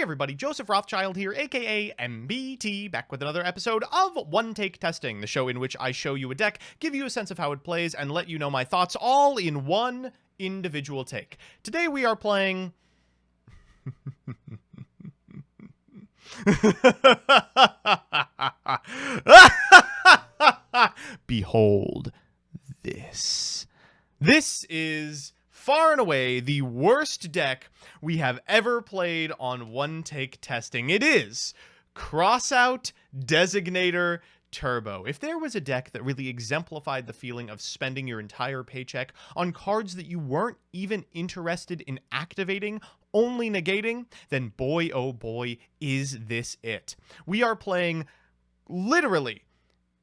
everybody, Joseph Rothschild here, aka MBT, back with another episode of One Take Testing, the show in which I show you a deck, give you a sense of how it plays, and let you know my thoughts all in one individual take. Today we are playing... Behold this. This is far and away the worst deck we have ever played on One Take Testing. It is CROSSOUT Designator Turbo. If there was a deck that really exemplified the feeling of spending your entire paycheck on cards that you weren't even interested in activating, only negating, then boy oh boy is this it. We are playing literally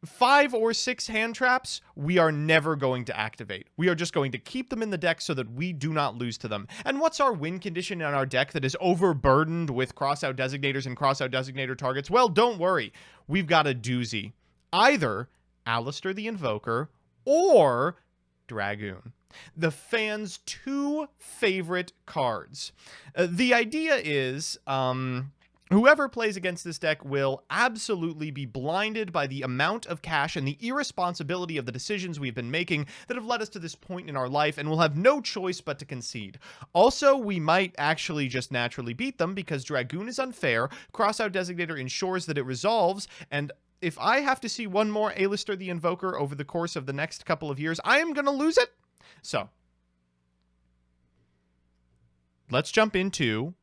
5 or 6 hand traps we are never going to activate. We are just going to keep them in the deck so that we do not lose to them. And what's our win condition in our deck that is overburdened with CROSSOUT designators and CROSSOUT designator targets? Well, don't worry. We've got a doozy. Either Alistair the Invoker or Dragoon, the fans' 2 favorite cards. The idea is... whoever plays against this deck will absolutely be blinded by the amount of cash and the irresponsibility of the decisions we've been making that have led us to this point in our life, and will have no choice but to concede. Also, we might actually just naturally beat them because Dragoon is unfair, CROSSOUT Designator ensures that it resolves, and if I have to see one more Alistair the Invoker over the course of the next couple of years, I am going to lose it. So, let's jump into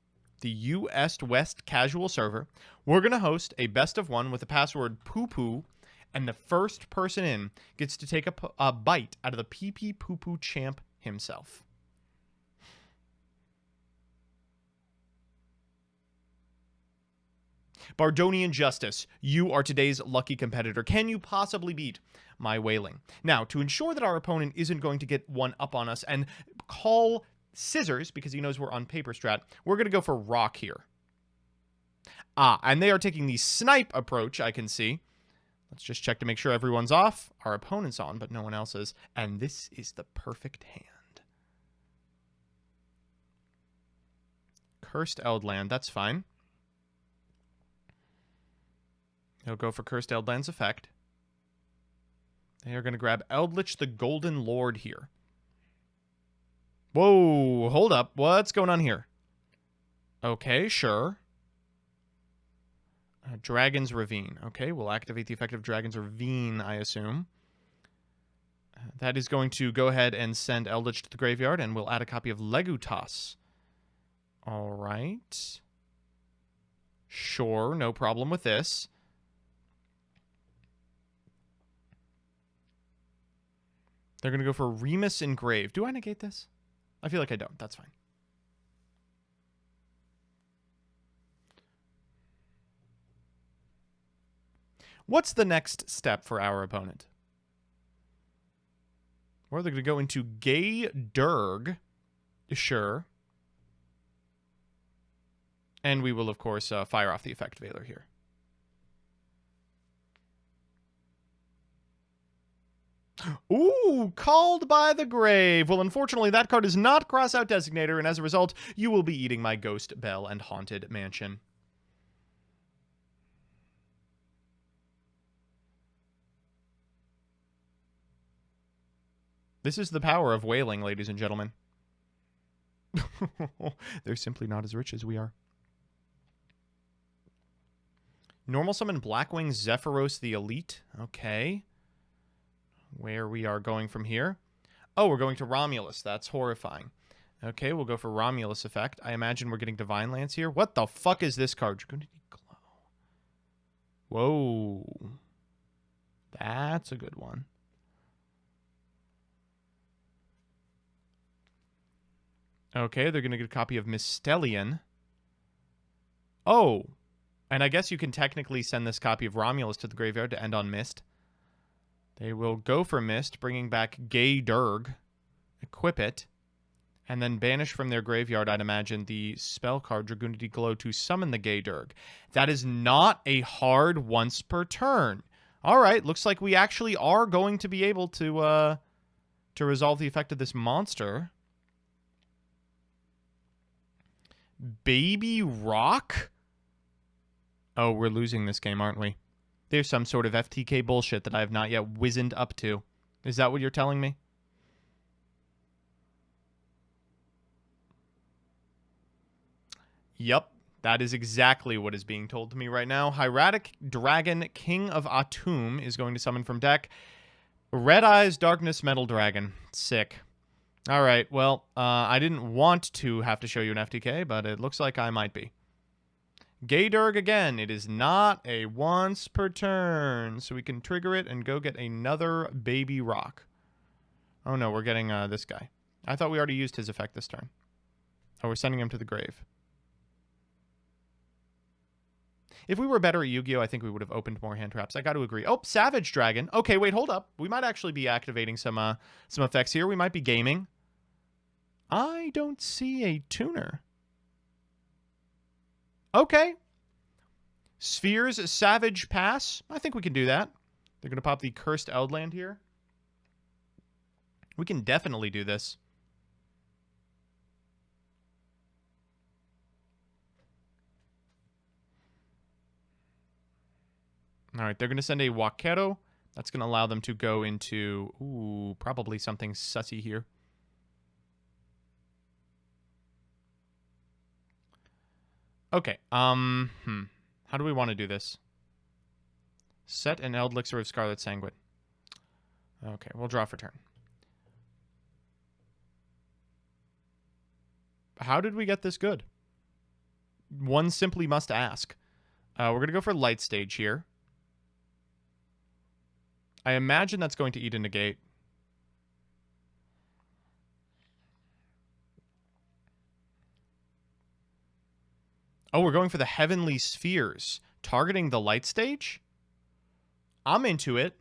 the US West casual server. We're going to host a best of 1 with the password poo-poo, and the first person in gets to take a bite out of the pee-pee poo-poo champ himself. Bardonian Justice, you are today's lucky competitor. Can you possibly beat my Wailing? Now, to ensure that our opponent isn't going to get one up on us and call Scissors, because he knows we're on paper strat, we're going to go for Rock here. And they are taking the snipe approach, I can see. Let's just check to make sure everyone's off. Our opponent's on, but no one else is. And this is the perfect hand. Cursed Eldland, that's fine. He'll go for Cursed Eldland's effect. They are going to grab Eldritch the Golden Lord here. Whoa, hold up. What's going on here? Okay, sure. Dragon's Ravine. Okay, we'll activate the effect of Dragon's Ravine, I assume. That is going to go ahead and send Eldritch to the graveyard, and we'll add a copy of Legutas. All right. Sure, no problem with this. They're going to go for Remus Engrave. Do I negate this? I feel like I don't. That's fine. What's the next step for our opponent? Or they're going to go into Gay Durg. Sure. And we will, of course, fire off the effect Veiler here. Ooh, Called by the Grave. Well, unfortunately, that card is not CROSSOUT Designator, and as a result, you will be eating my Ghost Bell and Haunted Mansion. This is the power of Wailing, ladies and gentlemen. They're simply not as rich as we are. Normal summon Blackwing Zephyros the Elite. Okay. Where we are going from here. Oh, we're going to Romulus. That's horrifying. Okay, we'll go for Romulus effect. I imagine we're getting Divine Lance here. What the fuck is this card? Dragoonity Glow. Whoa. That's a good one. Okay, they're going to get a copy of Mystellion. Oh. And I guess you can technically send this copy of Romulus to the graveyard to end on Mist. They will go for Mist, bringing back Gay Durg, equip it, and then banish from their graveyard, I'd imagine, the spell card Dragoonity Glow to summon the Gay Durg. That is not a hard once per turn. All right, looks like we actually are going to be able to resolve the effect of this monster. Baby Rock? Oh, we're losing this game, aren't we? There's some sort of FTK bullshit that I have not yet wizened up to. Is that what you're telling me? Yup. That is exactly what is being told to me right now. Hieratic Dragon, King of Atum, is going to summon from deck. Red Eyes, Darkness, Metal Dragon. Sick. All right, well, I didn't want to have to show you an FTK, but it looks like I might be. Gaydurg again. It is not a once per turn, so we can trigger it and go get another Baby Rock. Oh no, we're getting this guy. I thought we already used his effect this turn. Oh, we're sending him to the grave. If we were better at Yu-Gi-Oh, I think we would have opened more hand traps. I got to agree. Oh, Savage Dragon. Okay, wait, hold up. We might actually be activating some effects here. We might be gaming. I don't see a tuner. Okay. Spheres, Savage Pass. I think we can do that. They're going to pop the Cursed Eldland here. We can definitely do this. All right, they're going to send a Wakero. That's going to allow them to go into, ooh, probably something sussy here. Okay, how do we want to do this? Set an Eldlixir of Scarlet Sanguine. Okay, we'll draw for turn. How did we get this good? One simply must ask. We're going to go for Light Stage here. I imagine that's going to eat a negate. Oh, we're going for the Heavenly Spheres. Targeting the Light Stage? I'm into it.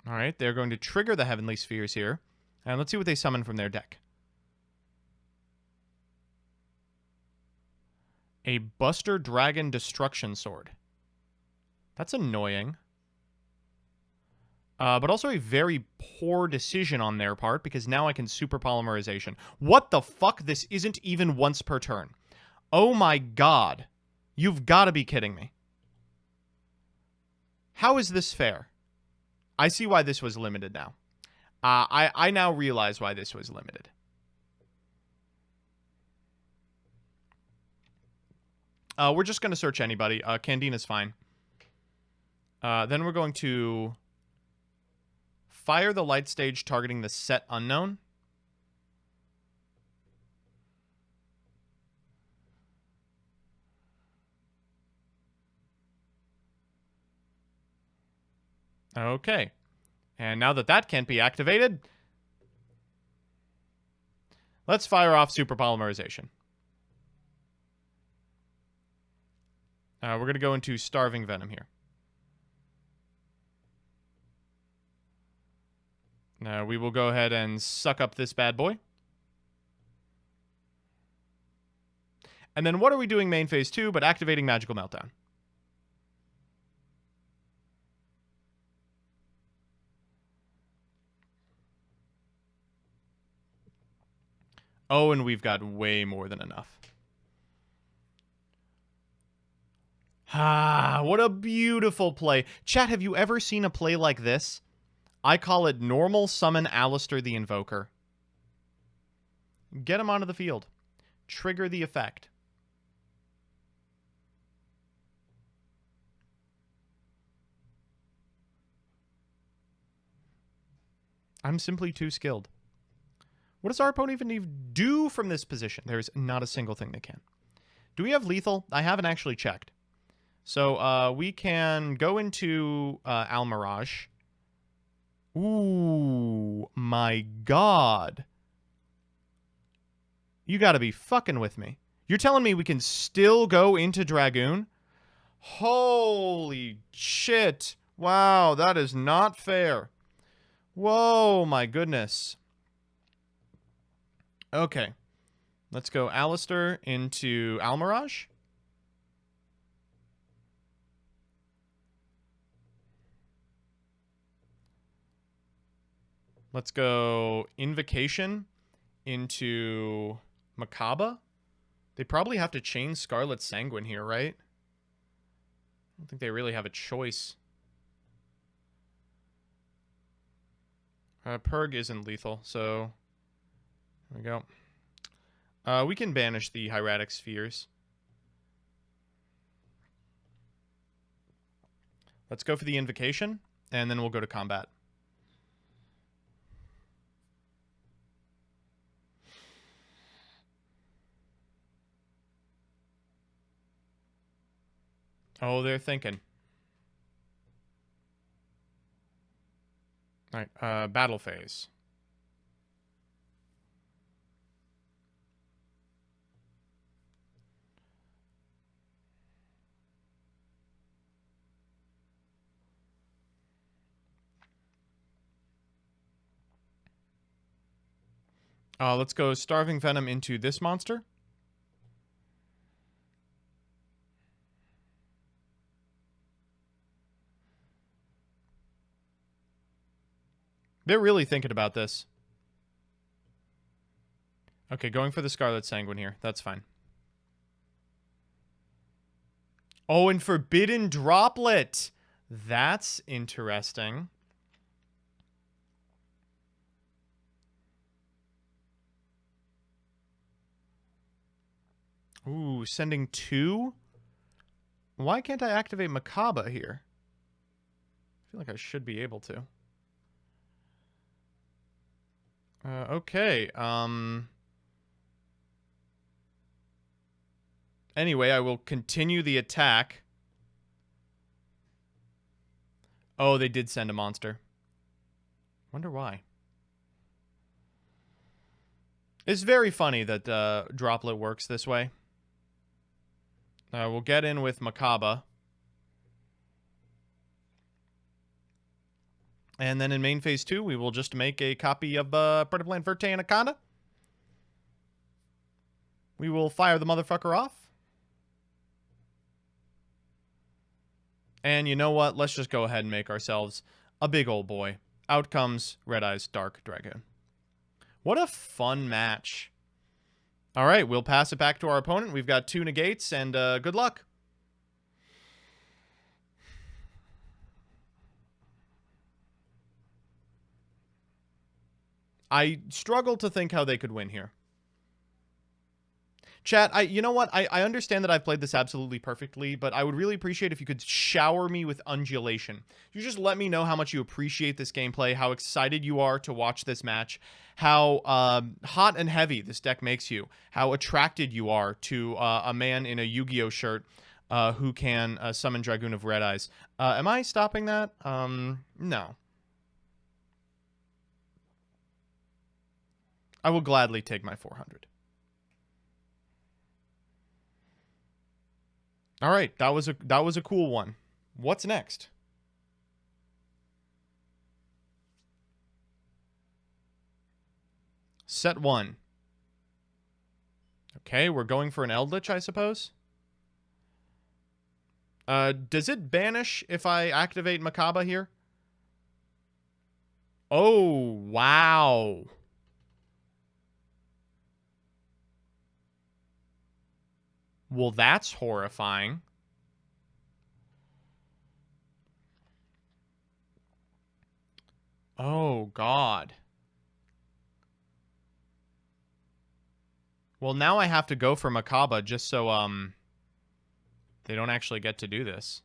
All right, they're going to trigger the Heavenly Spheres here. And let's see what they summon from their deck. A Buster Dragon Destruction Sword. That's annoying. But also a very poor decision on their part, because now I can Super Polymerization. What the fuck? This isn't even once per turn. Oh my god. You've got to be kidding me. How is this fair? I see why this was limited now. I now realize why this was limited. We're just going to search anybody. Candina's fine. Then we're going to fire the Light Stage targeting the set unknown. Okay. And now that that can't be activated, let's fire off Super Polymerization. We're going to go into Starving Venom here. Now we will go ahead and suck up this bad boy. And then what are we doing main phase 2 but activating Magical Meltdown? Oh, and we've got way more than enough. Ah, what a beautiful play. Chat, have you ever seen a play like this? I call it normal summon Alistair the Invoker. Get him onto the field. Trigger the effect. I'm simply too skilled. What does our opponent even do from this position? There's not a single thing they can. Do we have lethal? I haven't actually checked. So we can go into Almirage. Ooh, my god. You gotta be fucking with me. You're telling me we can still go into Dragoon? Holy shit. Wow, that is not fair. Whoa, my goodness. Okay. Let's go Alistair into Almirage. Let's go Invocation into Macabre. They probably have to chain Scarlet Sanguine here, right? I don't think they really have a choice. Purg isn't lethal, so there we go. We can banish the Hieratic Spheres. Let's go for the Invocation, and then we'll go to combat. Oh, they're thinking. All right, battle phase. Let's go Starving Venom into this monster. They're really thinking about this. Okay, going for the Scarlet Sanguine here. That's fine. Oh, and Forbidden Droplet. That's interesting. Ooh, sending 2? Why can't I activate Macabre here? I feel like I should be able to. Okay, Anyway, I will continue the attack. Oh, they did send a monster. Wonder why. It's very funny that Droplet works this way. We'll get in with Macabre. And then in main phase 2, we will just make a copy of Predaplant Verte Anaconda. We will fire the motherfucker off. And you know what? Let's just go ahead and make ourselves a big old boy. Out comes Red Eyes Dark Dragoon. What a fun match. All right, we'll pass it back to our opponent. We've got 2 negates, and good luck. I struggle to think how they could win here. Chat, you know what? I understand that I've played this absolutely perfectly, but I would really appreciate if you could shower me with undulation. You just let me know how much you appreciate this gameplay, how excited you are to watch this match, how hot and heavy this deck makes you, how attracted you are to a man in a Yu-Gi-Oh shirt who can summon Dragoon of Red Eyes. Am I stopping that? No. I will gladly take my 400. All right, that was a cool one. What's next? Set 1. Okay, we're going for an Eldritch, I suppose. Does it banish if I activate Macabre here? Oh, wow. Well, that's horrifying. Oh, God. Well, now I have to go for Macabre just so, they don't actually get to do this.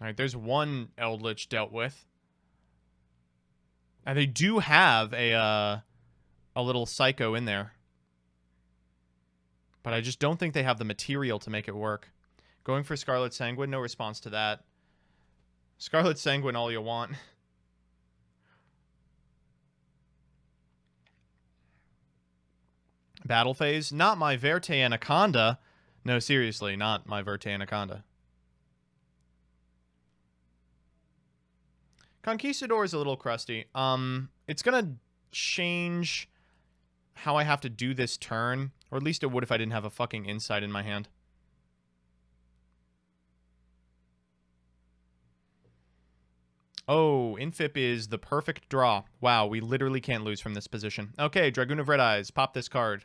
All right, there's one Eldritch dealt with. And they do have a little Psycho in there. But I just don't think they have the material to make it work. Going for Scarlet Sanguine, no response to that. Scarlet Sanguine all you want. Battle phase, not my Verte Anaconda. No, seriously, not my Verte Anaconda. Conquistador is a little crusty. It's gonna change how I have to do this turn. Or at least it would if I didn't have a fucking Insight in my hand. Oh, Infip is the perfect draw. Wow, we literally can't lose from this position. Okay, Dragoon of Red Eyes. Pop this card.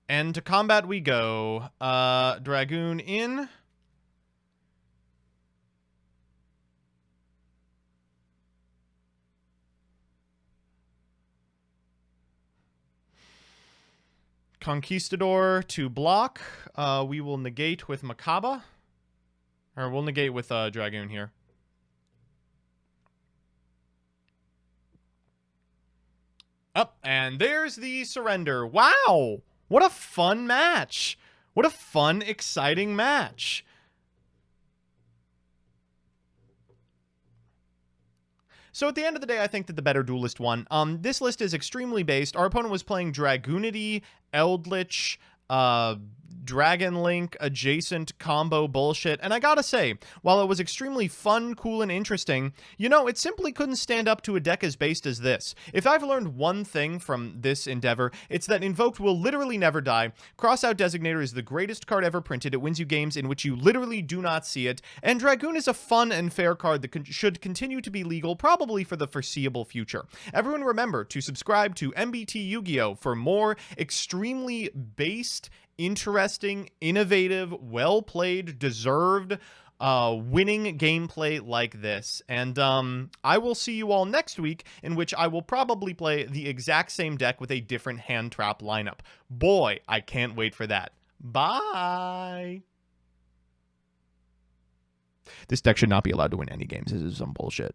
And to combat we go. Dragoon in. Conquistador to block. We will negate with Makaba. Or we'll negate with Dragoon here. Up, and there's the surrender. Wow! What a fun match. What a fun, exciting match. So at the end of the day, I think that the better duelist won. This list is extremely based. Our opponent was playing Dragoonity, Eldritch, Dragon Link adjacent combo bullshit, and I gotta say, while it was extremely fun, cool, and interesting, you know, it simply couldn't stand up to a deck as based as this. If I've learned one thing from this endeavor, it's that Invoked will literally never die. CROSSOUT Designator is the greatest card ever printed. It wins you games in which you literally do not see it, and Dragoon is a fun and fair card that should continue to be legal, probably for the foreseeable future. Everyone remember to subscribe to MBT Yu-Gi-Oh! For more extremely based, interesting, innovative, well-played, deserved, winning gameplay like this. And I will see you all next week, in which I will probably play the exact same deck with a different hand trap lineup. Boy, I can't wait for that. Bye! This deck should not be allowed to win any games. This is some bullshit.